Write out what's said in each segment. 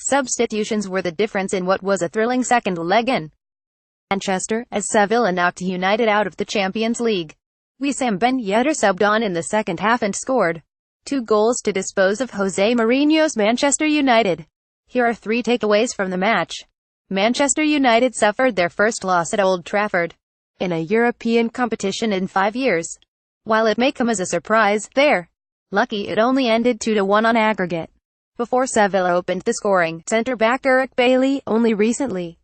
substitutions were the difference in what was a thrilling second leg in Manchester, as Sevilla knocked United out of the Champions League. Wissam Ben Yedder subbed on in the second half and scored 2 goals to dispose of Jose Mourinho's Manchester United. Here are 3 takeaways from the match. Manchester United suffered their first loss at Old Trafford in a European competition in 5 years. While it may come as a surprise, they're lucky it only ended 2-1 on aggregate. Before Sevilla opened the scoring, centre-back Eric Bailly, only recently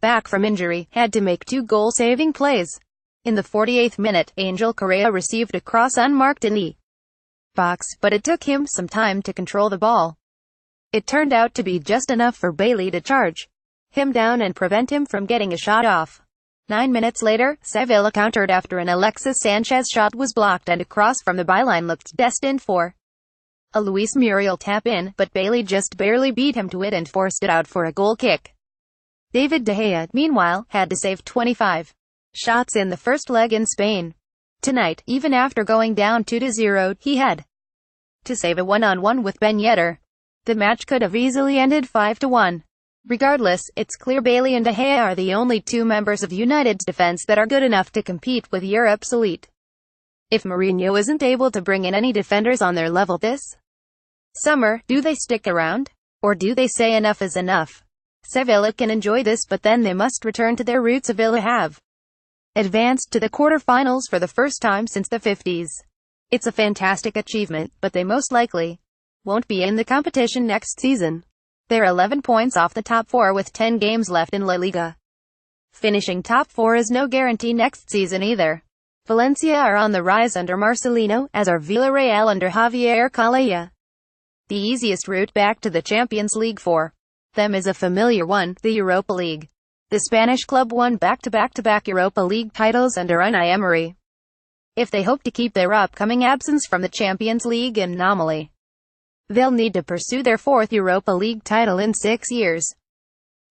back from injury, had to make 2 goal-saving plays. In the 48th minute, Angel Correa received a cross unmarked in the box, but it took him some time to control the ball. It turned out to be just enough for Bailly to charge him down and prevent him from getting a shot off. 9 minutes later, Sevilla countered after an Alexis Sanchez shot was blocked and a cross from the byline looked destined for a Luis Muriel tap-in, but Bailly just barely beat him to it and forced it out for a goal kick. David De Gea, meanwhile, had to save 25 shots in the first leg in Spain. Tonight, even after going down 2-0, he had to save a one-on-one with Ben Yedder. The match could have easily ended 5-1. Regardless, it's clear Bailly and De Gea are the only 2 members of United's defense that are good enough to compete with Europe's elite. If Mourinho isn't able to bring in any defenders on their level this summer, do they stick around? Or do they say enough is enough? Sevilla can enjoy this, but then they must return to their roots. Sevilla have advanced to the quarter-finals for the first time since the 50s. It's a fantastic achievement, but they most likely won't be in the competition next season. They're 11 points off the top 4 with 10 games left in La Liga. Finishing top 4 is no guarantee next season either. Valencia are on the rise under Marcelino, as are Villarreal under Javier Calleja. The easiest route back to the Champions League for them is a familiar one, the Europa League. The Spanish club won back-to-back Europa League titles under Unai Emery. If they hope to keep their upcoming absence from the Champions League an anomaly, they'll need to pursue their 4th Europa League title in 6 years.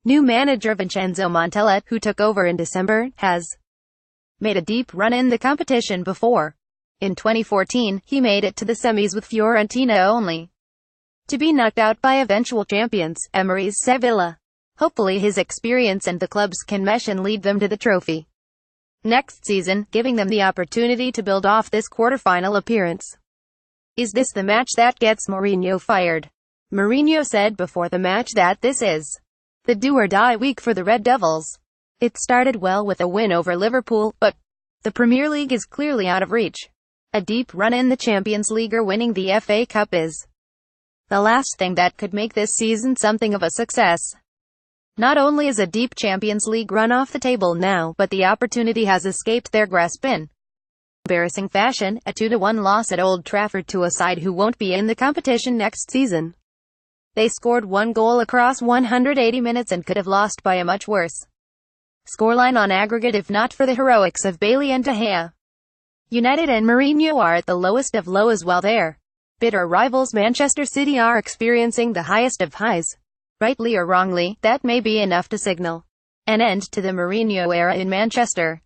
New manager Vincenzo Montella, who took over in December, has made a deep run in the competition before. In 2014, he made it to the semis with Fiorentina only to be knocked out by eventual champions, Emery's Sevilla. Hopefully his experience and the clubs can mesh and lead them to the trophy next season, giving them the opportunity to build off this quarter-final appearance. Is this the match that gets Mourinho fired? Mourinho said before the match that this is the do-or-die week for the Red Devils. It started well with a win over Liverpool, but the Premier League is clearly out of reach. A deep run in the Champions League or winning the FA Cup is the last thing that could make this season something of a success. Not only is a deep Champions League run off the table now, but the opportunity has escaped their grasp in embarrassing fashion, a 2-1 loss at Old Trafford to a side who won't be in the competition next season. They scored 1 goal across 180 minutes and could have lost by a much worse scoreline on aggregate if not for the heroics of Bailly and De Gea. United and Mourinho are at the lowest of low as well. Their bitter rivals Manchester City are experiencing the highest of highs. Rightly or wrongly, that may be enough to signal an end to the Mourinho era in Manchester.